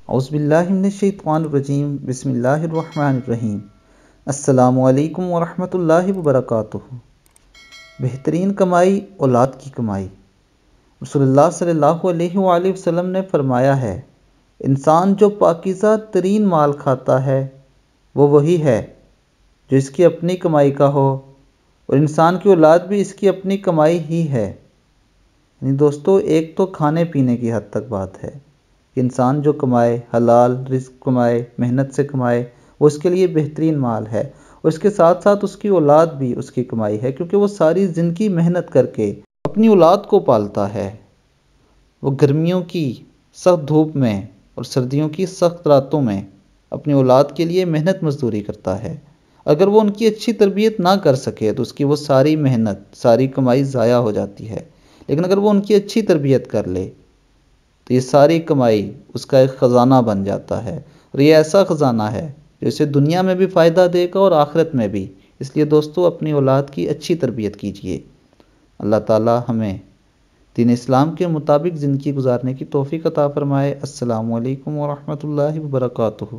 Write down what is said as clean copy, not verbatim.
اعوذ باللہ من الشیطان الرجیم، بسم اللہ الرحمن الرحیم۔ السلام علیکم ورحمۃ اللہ وبرکاتہ۔ بہترین کمائی اولاد کی کمائی۔ رسول اللہ صلی اللہ علیہ وآلہ وسلم نے فرمایا ہے، انسان جو پاکیزہ ترین مال کھاتا ہے وہ وہی ہے جو اس کی اپنی کمائی کا ہو، اور انسان کی اولاد بھی اس کی اپنی کمائی ہی ہے۔ یعنی دوستو، ایک تو کھانے پینے کی حد تک بات ہے کہ انسان جو کمائے، حلال رزق کمائے، محنت سے کمائے، وہ اس کے لیے بہترین مال ہے، اور اس کے ساتھ ساتھ اس کی اولاد بھی اس کی کمائی ہے، کیونکہ وہ ساری زندگی محنت کر کے اپنی اولاد کو پالتا ہے۔ وہ گرمیوں کی سخت دھوپ میں اور سردیوں کی سخت راتوں میں اپنی اولاد کے لیے محنت مزدوری کرتا ہے۔ اگر وہ ان کی اچھی تربیت نہ کر سکے تو اس کی وہ ساری محنت، ساری کمائی ضائع ہو جاتی ہے، لیکن اگر وہ ان کی اچھی تربیت کر لے تو یہ ساری کمائی اس کا ایک خزانہ بن جاتا ہے، اور یہ ایسا خزانہ ہے جو اسے دنیا میں بھی فائدہ دے گا اور آخرت میں بھی۔ اس لیے دوستو، اپنی اولاد کی اچھی تربیت کیجیے۔ اللہ تعالی ہمیں دین اسلام کے مطابق زندگی گزارنے کی توفیق عطا فرمائے۔ السلام علیکم ورحمۃ اللہ وبرکاتہ۔